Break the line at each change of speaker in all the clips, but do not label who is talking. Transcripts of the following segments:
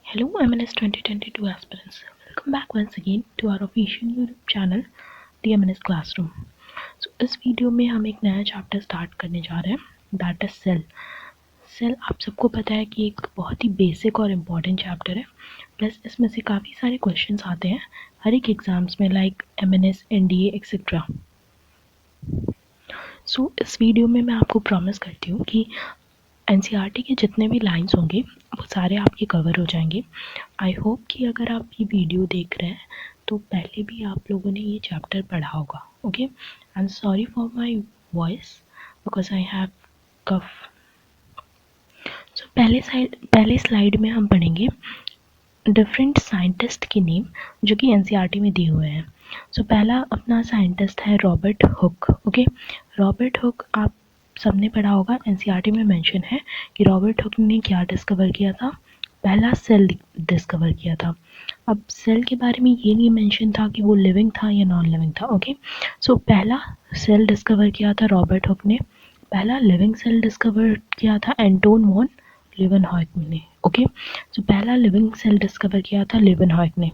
Hello, MNS 2022 aspirants. Welcome back once again to our official YouTube channel, The MNS Classroom. So इस video में हम एक नया chapter start करने जा रहे हैं, दैट इज सेल। सेल आप सबको पता है कि एक बहुत ही बेसिक और इम्पॉर्टेंट चैप्टर है, प्लस इसमें से काफ़ी सारे क्वेश्चंस आते हैं हर एक एग्जाम्स में, लाइक MNS, NDA एक्सेट्रा। सो इस वीडियो में मैं आपको प्रॉमिस करती हूँ कि NCERT के जितने भी लाइंस होंगे वो सारे आपके कवर हो जाएंगे। आई होप कि अगर आप ये वीडियो देख रहे हैं तो पहले भी आप लोगों ने ये चैप्टर पढ़ा होगा। Okay, I am sorry for my voice because I have cough. सो पहले स्लाइड में हम पढ़ेंगे डिफरेंट साइंटिस्ट के नेम जो कि NCERT में दिए हुए हैं। सो पहला अपना साइंटिस्ट है Robert Hooke. Okay, Robert Hooke आप सबने पढ़ा होगा, NCERT में मेंशन है कि रॉबर्ट हुक ने क्या डिस्कवर किया था। पहला सेल डिस्कवर किया था। अब सेल के बारे में ये नहीं मेंशन था कि वो लिविंग था या नॉन लिविंग था। ओके, सो पहला सेल डिस्कवर किया था रॉबर्ट हुक ने। पहला लिविंग सेल डिस्कवर किया था एंटोन वॉन लीवनहॉयक ने। ओके, सो पहला लिविंग सेल डिस्कवर किया था लीवनहॉयक ने।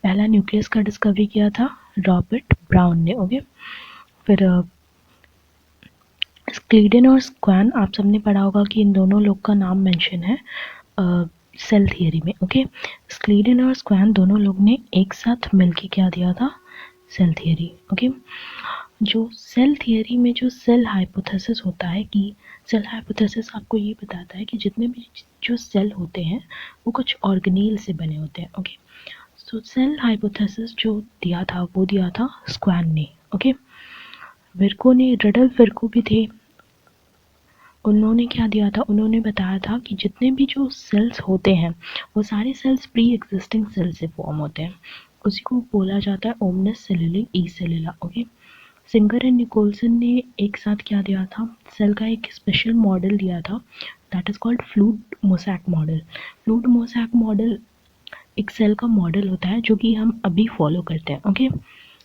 पहला न्यूक्लियस का डिस्कवरी किया था रॉबर्ट ब्राउन ने। ओके, फिर स्क्लीडन और स्क्वान आप सबने पढ़ा होगा कि इन दोनों लोग का नाम मेंशन है सेल थियरी में। ओके, स्क्लीडन और स्क्वान दोनों लोग ने एक साथ मिलके क्या दिया था, सेल थियरी। ओके, जो सेल थियरी में जो सेल हाइपोथेसिस होता है कि सेल हाइपोथेसिस आपको ये बताता है कि जितने भी जो सेल होते हैं वो कुछ ऑर्गेनेल से बने होते हैं। ओके, सो सेल हाइपोथेसिस जो दिया था वो दिया था स्क्वान ने। ओके, विर्को ने, रडल्फ विर्को भी थे, उन्होंने क्या दिया था, उन्होंने बताया था कि जितने भी जो सेल्स होते हैं वो सारे सेल्स प्री एग्जिस्टिंग सेल से फॉर्म होते हैं। उसी को बोला जाता है omnis cellula e cellula. Okay, Singer and Nicolson ने एक साथ क्या दिया था, सेल का एक स्पेशल मॉडल दिया था, that is called fluid mosaic model. Fluid mosaic model एक सेल का मॉडल होता है जो कि हम अभी फॉलो करते हैं। ओके,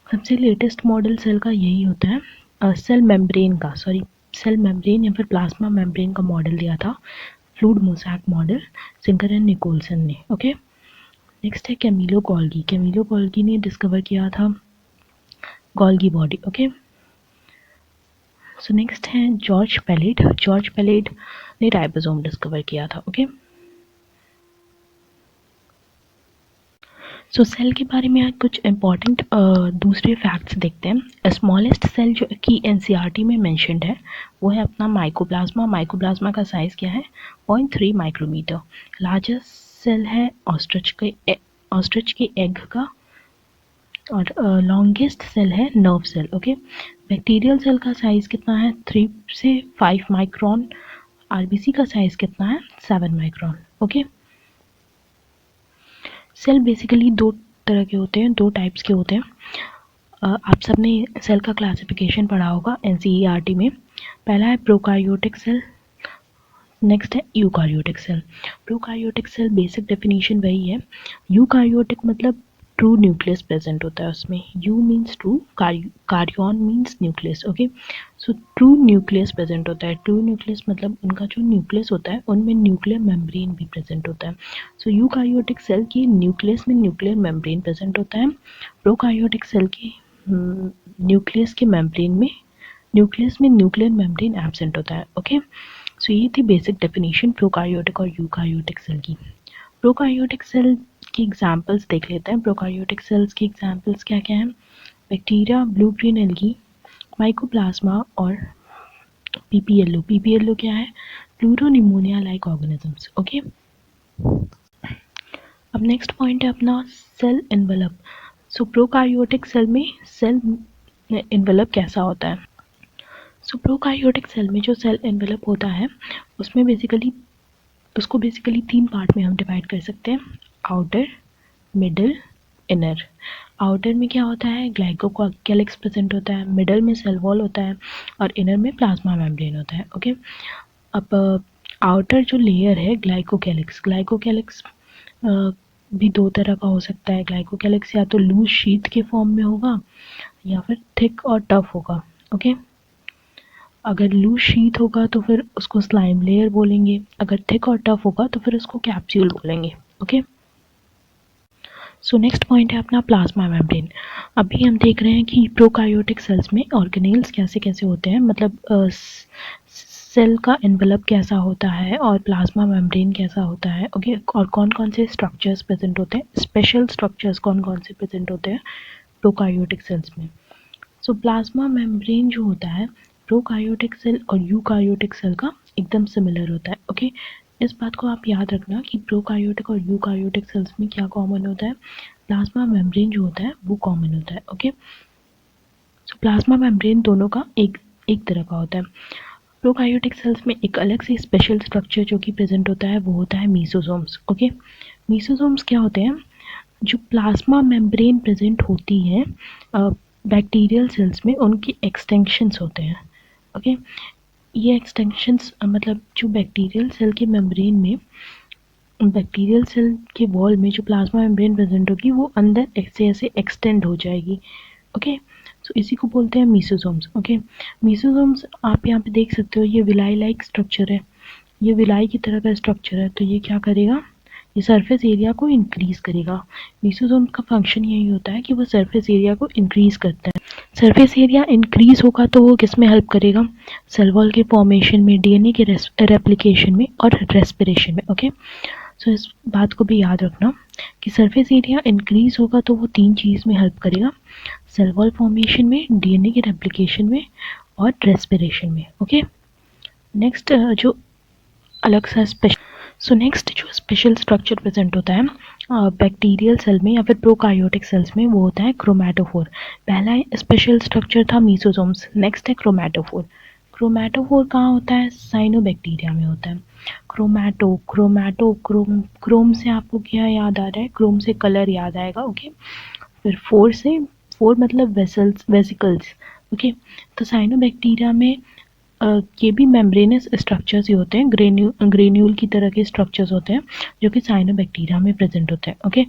सबसे लेटेस्ट मॉडल सेल का यही होता है, सेल मेम्ब्रेन का, सॉरी सेल मेम्ब्रेन या फिर प्लाज्मा मेम्ब्रेन का मॉडल दिया था fluid mosaic model, Singer and Nicolson ने। ओके, नेक्स्ट है कैमिलो गोल्गी। कैमिलो गोल्गी ने डिस्कवर किया था Golgi body. Okay, so next है जॉर्ज पैलेट। जॉर्ज पैलेट ने राइबोसोम डिस्कवर किया था। ओके, सो सेल के बारे में आज कुछ इंपॉर्टेंट दूसरे फैक्ट्स देखते हैं। स्मॉलेस्ट सेल जो कि NCERT में मेंशन्ड है वो है अपना माइकोप्लाज्मा। माइकोप्लाज्मा का साइज़ क्या है, 0.3 माइक्रोमीटर। लार्जेस्ट सेल है ऑस्ट्रिच के एग का, और लॉन्गेस्ट सेल है nerve cell. Okay, bacterial cell का साइज़ कितना है, 3 से 5 माइक्रोन। RBC का साइज़ कितना है, 7 माइक्रोन। ओके, सेल बेसिकली दो तरह के होते हैं, दो टाइप्स के होते हैं। आप सबने सेल का क्लासिफिकेशन पढ़ा होगा NCERT में। पहला है प्रोकार्योटिक सेल, नेक्स्ट है eukaryotic cell. Prokaryotic cell basic definition वही है। यूकार्योटिक मतलब ट्रू न्यूक्लियस प्रेजेंट होता है उसमें। Eu means true, karyon means nucleus. Okay, so true nucleus present होता है। ट्रू न्यूक्लियस मतलब उनका जो न्यूक्लियस होता है उनमें न्यूक्लियर मेम्ब्रेन भी प्रेजेंट होता है। सो यूकार्योटिक सेल की न्यूक्लियस में न्यूक्लियर मेम्ब्रेन प्रेजेंट होता है। प्रोकार्योटिक सेल की न्यूक्लियस के मेम्ब्रेन में, न्यूक्लियस में न्यूक्लियर मेम्ब्रेन एब्सेंट होता है। ओके, सो ये थी बेसिक डेफिनेशन प्रोकार्योटिक और यूकार्योटिक सेल की। प्रोकार्योटिक सेल की एग्जांपल्स देख लेते हैं। प्रोकार्योटिक सेल्स की एग्जांपल्स क्या क्या हैं, bacteria, blue green algae, mycoplasma और PPLO। PPLO क्या है, प्लूरोनिमोनिया लाइक ऑर्गेनिजम्स। ओके, अब नेक्स्ट पॉइंट है अपना सेल एनवेलप। सो प्रोकार्योटिक सेल में सेल एनवेलप कैसा होता है। सो प्रोकार्योटिक सेल में जो सेल एनवेलप होता है उसमें उसको बेसिकली 3 पार्ट में हम डिवाइड कर सकते हैं, आउटर, मिडल, इनर। आउटर में क्या होता है, ग्लाइकोकेलिक्स प्रेजेंट होता है, मिडल में सेल वॉल होता है और इनर में प्लाज्मा मेम्ब्रेन होता है। ओके, अब आउटर जो लेयर है ग्लाइकोकेलिक्स, ग्लाइकोकेलिक्स भी दो तरह का हो सकता है। ग्लाइकोकेलिक्स या तो लूज शीट के फॉर्म में होगा या फिर थिक और टफ होगा। ओके, अगर लूज शीट होगा तो फिर उसको स्लाइम लेयर बोलेंगे, अगर थिक और टफ होगा तो फिर उसको कैप्सूल बोलेंगे। ओके, सो नेक्स्ट पॉइंट है अपना प्लाज्मा मेम्ब्रेन। अभी हम देख रहे हैं कि प्रोकार्योटिक सेल्स में ऑर्गेनेल्स कैसे कैसे होते हैं, मतलब सेल का एनवेलप कैसा होता है और प्लाज्मा मेम्ब्रेन कैसा होता है, ओके, और कौन कौन से स्ट्रक्चर्स प्रेजेंट होते हैं, स्पेशल स्ट्रक्चर्स कौन कौन से प्रेजेंट होते हैं प्रोकार्योटिक सेल्स में। सो प्लाज्मा मेम्ब्रेन जो होता है प्रोकार्योटिक सेल और यूकार्योटिक सेल का एकदम सिमिलर होता है, ओके। इस बात को आप याद रखना कि प्रोकार्योटिक और यूकार्योटिक सेल्स में क्या कॉमन होता है, प्लाज्मा मेम्ब्रेन जो होता है वो कॉमन होता है, ओके। सो प्लाज्मा मेम्ब्रेन दोनों का एक एक तरह का होता है। प्रोकार्योटिक सेल्स में एक अलग से स्पेशल स्ट्रक्चर जो कि प्रेजेंट होता है वो होता है मीसोसोम्स, ओके। मीसोसोम्स क्या होते हैं, जो प्लाज्मा मेम्ब्रेन प्रेजेंट होती है बैक्टीरियल सेल्स में, उनकी एक्सटेंशंस होते हैं, ओके। ये एक्सटेंशंस मतलब जो बैक्टीरियल सेल के मेम्ब्रेन में, बैक्टीरियल सेल के वॉल में जो प्लाज्मा मेम्ब्रेन प्रेजेंट होगी वो अंदर ऐसे ऐसे एक्सटेंड हो जाएगी, ओके। सो इसी को बोलते हैं मीसोसोम्स, ओके। मीसोसोम्स आप यहाँ पे देख सकते हो, ये विलाई लाइक स्ट्रक्चर है, ये विलाई की तरह का स्ट्रक्चर है, तो ये क्या करेगा, ये सरफेस एरिया को इंक्रीज करेगा। मीसोसोम का फंक्शन यही होता है कि वो सरफेस एरिया को इंक्रीज करता है। सरफेस एरिया इंक्रीज होगा तो वो किस में हेल्प करेगा, सेल वॉल के फॉर्मेशन में, डीएनए के रेप्लिकेशन में और रेस्पिरेशन में, ओके। सो इस बात को भी याद रखना कि सरफेस एरिया इंक्रीज होगा तो वो तीन चीज़ में हेल्प करेगा, सेल वॉल फॉर्मेशन में, डीएनए के रेप्लिकेशन में और रेस्पिरेशन में, ओके। नेक्स्ट जो अलग सा स्पेशल, सो नेक्स्ट जो स्पेशल स्ट्रक्चर प्रेजेंट होता है बैक्टीरियल सेल में या फिर प्रोकार्योटिक सेल्स में वो होता है क्रोमैटोफोर। पहला स्पेशल स्ट्रक्चर था मीसोसोम्स, नेक्स्ट है क्रोमैटोफोर। क्रोमैटोफोर कहाँ होता है, साइनोबैक्टीरिया में होता है। क्रोमैटो क्रोमैटो क्रोम, क्रोम से आपको क्या याद आ रहा है, क्रोम से कलर याद आएगा, ओके। फिर फोर से, फोर मतलब वेसल्स, वेसिकल्स, ओके। तो साइनोबैक्टीरिया में ये भी मेम्ब्रेनस स्ट्रक्चर्स ही होते हैं, ग्रेन्यूल की तरह के स्ट्रक्चर्स होते हैं जो कि साइनोबैक्टीरिया में प्रेजेंट होते हैं, ओके।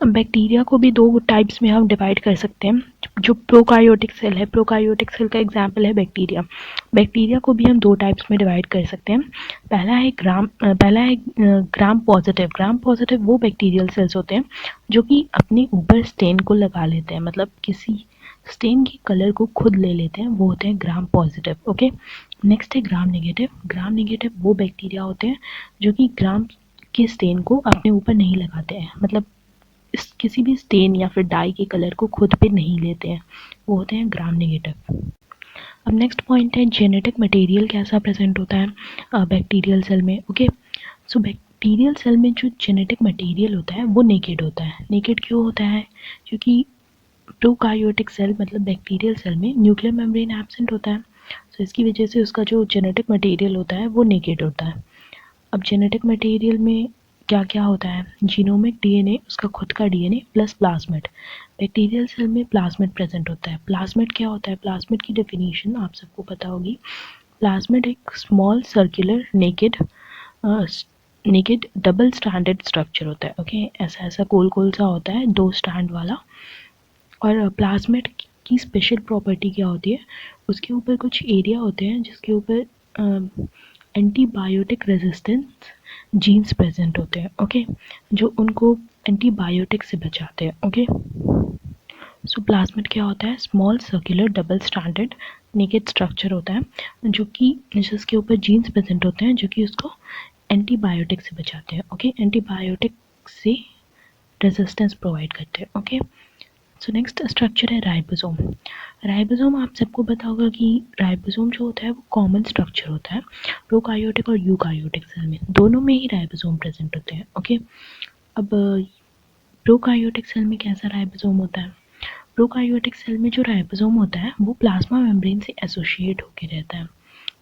बैक्टीरिया को भी दो टाइप्स में हम डिवाइड कर सकते हैं। जो प्रोकार्योटिक सेल है, प्रोकार्योटिक सेल का एग्जांपल है बैक्टीरिया। बैक्टीरिया को भी हम दो टाइप्स में डिवाइड कर सकते हैं। पहला है ग्राम पॉजिटिव। ग्राम पॉजिटिव वो बैक्टीरियल सेल्स होते हैं जो कि अपने ऊपर स्टेन को लगा लेते हैं, मतलब किसी स्टेन के कलर को खुद ले लेते हैं, वो होते हैं ग्राम पॉजिटिव, ओके। नेक्स्ट है ग्राम नेगेटिव। ग्राम नेगेटिव वो बैक्टीरिया होते हैं जो कि ग्राम के स्टेन को अपने ऊपर नहीं लगाते हैं, मतलब किसी भी स्टेन या फिर डाई के कलर को खुद पे नहीं लेते हैं, वो होते हैं ग्राम नेगेटिव। अब नेक्स्ट पॉइंट है जेनेटिक मटेरियल कैसा प्रेजेंट होता है बैक्टीरियल सेल में, ओके। सो बैक्टीरियल सेल में जो जेनेटिक मटेरियल होता है वो नेकेड होता है। नेकेड क्यों होता है, क्योंकि प्रोकार्योटिक सेल मतलब बैक्टीरियल सेल में न्यूक्लियर मेम्ब्रेन एब्सेंट होता है, तो इसकी वजह से उसका जो जेनेटिक मटेरियल होता है वो नेकेड होता है। अब जेनेटिक मटेरियल में क्या क्या होता है, जीनोमिक डीएनए, उसका खुद का DNA plus plasmid. Bacterial cell में प्लाज्मिड प्रेजेंट होता है। प्लाज्मिड क्या होता है, प्लाज्मिड की डेफिनेशन आप सबको पता होगी। प्लाज्मिड एक small circular naked double standard structure होता है, ओके। ऐसा ऐसा गोल गोल सा होता है, दो स्टैंड वाला। और प्लाज्मिड की स्पेशल प्रॉपर्टी क्या होती है, उसके ऊपर कुछ एरिया होते हैं जिसके ऊपर एंटीबायोटिक रेजिस्टेंस जीन्स प्रेजेंट होते हैं, ओके, जो उनको एंटीबायोटिक से बचाते हैं, ओके। सो प्लाज्मिड क्या होता है, small circular double standard naked structure होता है जो कि जिसके ऊपर जीन्स प्रेजेंट होते हैं जो कि उसको एंटीबायोटिक से बचाते हैं, ओके। एंटीबायोटिक से रेजिस्टेंस प्रोवाइड करते हैं, ओके। सो नेक्स्ट स्ट्रक्चर है राइबोसोम। राइबोसोम आप सबको पता होगा कि राइबोसोम जो होता है वो कॉमन स्ट्रक्चर होता है प्रोकार्योटिक और यूकार्योटिक सेल में, दोनों में ही राइबोसोम प्रेजेंट होते हैं, ओके। अब प्रोकार्योटिक सेल में कैसा राइबोसोम होता है, प्रोकार्योटिक सेल में जो राइबोसोम होता है वो प्लाज्मा मेम्ब्रेन से एसोसिएट होकर रहता है।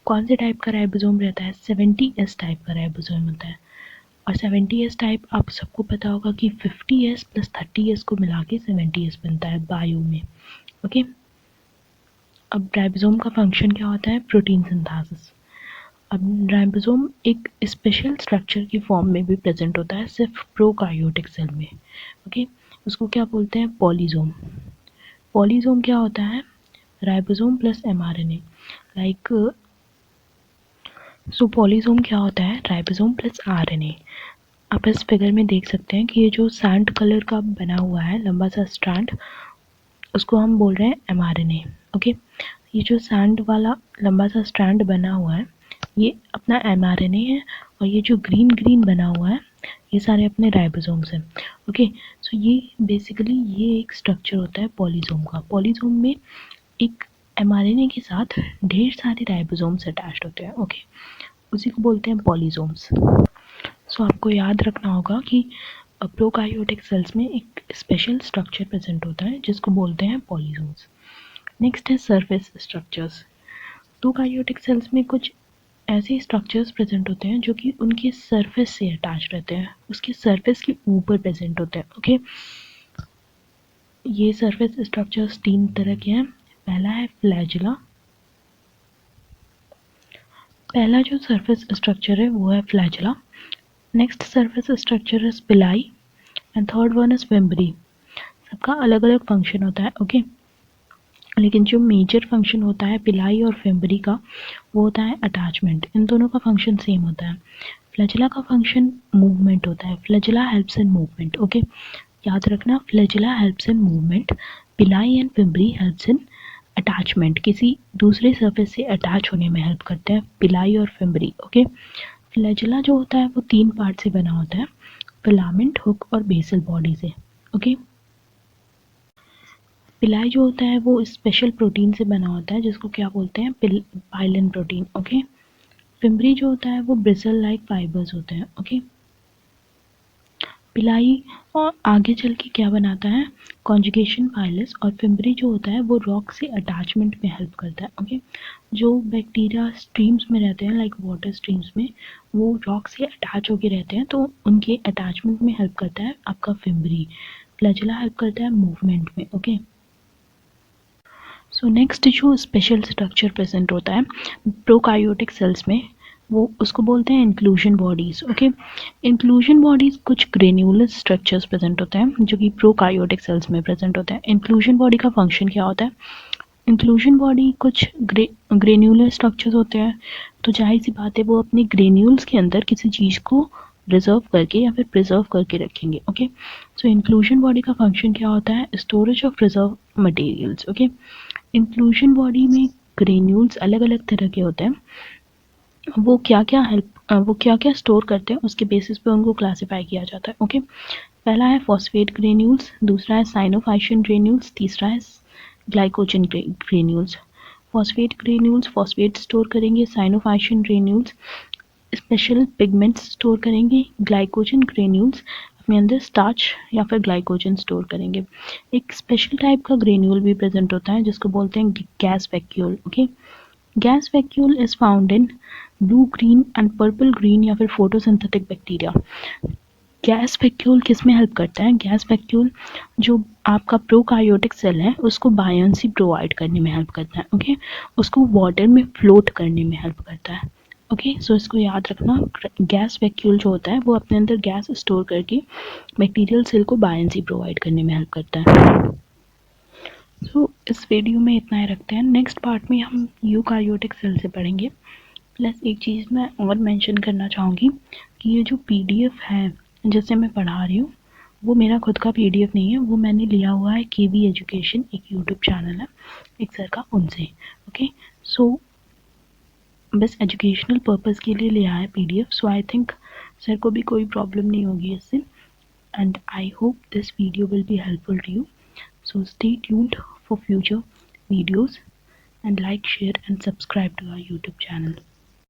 कौन से टाइप का राइबोसोम रहता है, 70S टाइप का राइबोसोम होता है। और 70S टाइप आप सबको पता होगा कि 50S प्लस 30S को मिला के 70S बनता है बायो में, ओके। अब राइबोसोम का फंक्शन क्या होता है, प्रोटीन सिंथेसिस। अब राइबोसोम एक स्पेशल स्ट्रक्चर की फॉर्म में भी प्रेजेंट होता है सिर्फ प्रोकार्योटिक सेल में, ओके। उसको क्या बोलते हैं, पॉलीसोम। पॉलीसोम क्या होता है, राइबोसोम प्लस mRNA, सो पॉलीसोम क्या होता है, राइबोसोम प्लस RNA। आप इस फिगर में देख सकते हैं कि ये जो सैंड कलर का बना हुआ है लंबा सा स्ट्रैंड, उसको हम बोल रहे हैं एमआरएनए। ओके, ये जो सैंड वाला लंबा सा स्ट्रैंड बना हुआ है ये अपना एमआरएनए है, और ये जो ग्रीन ग्रीन बना हुआ है ये सारे अपने राइबोसोम्स हैं। ओके, सो ये बेसिकली ये एक स्ट्रक्चर होता है पॉलीसोम का। पॉलीसोम में एक एमआरएनए के साथ ढेर सारे राइबोसोम्स अटैच्ड होते हैं। ओके, उसी को बोलते हैं पॉलीसोम्स। सो आपको याद रखना होगा कि प्रोकार्योटिक सेल्स में एक स्पेशल स्ट्रक्चर प्रेजेंट होता है जिसको बोलते हैं पॉलीसोम्स। नेक्स्ट है सरफेस स्ट्रक्चर्स। प्रोकार्योटिक सेल्स में कुछ ऐसे स्ट्रक्चर्स प्रेजेंट होते हैं जो कि उनके सरफेस से अटैच रहते हैं, उसके सरफेस के ऊपर प्रेजेंट होते हैं। ओके, ये सरफेस स्ट्रक्चर्स तीन तरह के हैं। पहला है फ्लैजिला, पहला जो सरफेस स्ट्रक्चर है वो है फ्लैजिला। नेक्स्ट सरफेस स्ट्रक्चर है pili and third one is fimbriae. सबका अलग अलग फंक्शन होता है। ओके, लेकिन जो मेजर फंक्शन होता है पिलाई और फिम्बरी का वो होता है अटैचमेंट। इन दोनों का फंक्शन सेम होता है। फ्लैजिला का फंक्शन मूवमेंट होता है, flagella helps in movement. Okay, याद रखना, फ्लैजिला हेल्प्स इन मूवमेंट, पिलाई and fimbriae helps in attachment, किसी दूसरे सरफेस से अटैच होने में हेल्प करते हैं पिलाई और फिम्बरी। ओके, फ्लैजिला जो होता है वो तीन पार्ट से बना होता है, फिलामेंट, हुक और बेसल बॉडी से। ओके, पिलाई जो होता है वो स्पेशल प्रोटीन से बना होता है जिसको क्या बोलते हैं, पाइलिन प्रोटीन। ओके, फिम्बरी जो होता है वो ब्रिसल लाइक फाइबर्स होते हैं। ओके, पिलाई और आगे चल के क्या बनाता है, कॉन्जुगेशन फाइलस, और फिम्बरी जो होता है वो रॉक से अटैचमेंट में हेल्प करता है। ओके, जो बैक्टीरिया स्ट्रीम्स में रहते हैं लाइक वाटर स्ट्रीम्स में, वो रॉक से अटैच होके रहते हैं तो उनके अटैचमेंट में हेल्प करता है आपका फिम्बरी। फ्लैजिला हेल्प करता है मूवमेंट में। ओके, सो नेक्स्ट जो स्पेशल स्ट्रक्चर प्रेजेंट होता है प्रोकार्योटिक सेल्स में वो उसको बोलते हैं inclusion bodies. Okay, inclusion bodies कुछ ग्रेन्यूलर स्ट्रक्चर्स प्रेजेंट होते हैं जो कि प्रोकार्योटिक सेल्स में प्रेजेंट होते हैं। इंक्लूजन बॉडी का फंक्शन क्या होता है, इंक्लूजन बॉडी कुछ ग्रेन्यूलर स्ट्रक्चर्स होते हैं, तो जाहिर सी बात है वो अपने ग्रेन्यूल्स के अंदर किसी चीज़ को रिजर्व करके या फिर प्रिजर्व करके रखेंगे। ओके, सो इंक्लूजन बॉडी का फंक्शन क्या होता है, storage of reserve materials. Okay, inclusion body में ग्रेन्यूल्स अलग अलग तरह के होते हैं, वो क्या क्या स्टोर करते हैं उसके बेसिस पे उनको क्लासिफाई किया जाता है। ओके, पहला है फॉस्फेट ग्रेन्यूल्स, दूसरा है साइनोफाइशियन ग्रेन्यूल्स, तीसरा है glycogen granules. Phosphate granules phosphate store करेंगे, साइनोफाइशियन ग्रेन्यूल्स स्पेशल पिगमेंट्स स्टोर करेंगे, ग्लाइकोजन ग्रेन्यूल्स अपने अंदर स्टार्च या फिर ग्लाइकोजन स्टोर करेंगे। एक स्पेशल टाइप का ग्रेन्यूल भी प्रेजेंट होता है जिसको बोलते हैं gas vacuole. Okay, gas vacuole is found in blue green and purple green या फिर फोटोसिंथेटिक बैक्टीरिया। गैस वैक्यूल किस में हेल्प करता है, गैस वैक्यूल जो आपका प्रोकार्योटिक सेल है उसको बायोन्सी प्रोवाइड करने में हेल्प करता है। ओके, उसको वाटर में फ्लोट करने में हेल्प करता है। ओके, सो इसको याद रखना, गैस वैक्यूल जो होता है वो अपने अंदर गैस स्टोर करके बैक्टीरियल सेल को बायोन्सी प्रोवाइड करने में हेल्प करता है। सो इस वीडियो में इतना ही रखते हैं, नेक्स्ट पार्ट में हम यूकार्योटिक सेल से पढ़ेंगे। प्लस एक चीज़ मैं और मेंशन करना चाहूँगी कि ये जो पीडीएफ है जिससे मैं पढ़ा रही हूँ वो मेरा खुद का पीडीएफ नहीं है, वो मैंने लिया हुआ है केवी एजुकेशन, एक यूट्यूब चैनल है एक सर का, उनसे। ओके, सो बस एजुकेशनल पर्पस के लिए लिया है PDF, so I think sir को भी कोई प्रॉब्लम नहीं होगी इससे, and I hope this video will be helpful to you. So stay tuned for future videos and like, share and subscribe to our YouTube channel.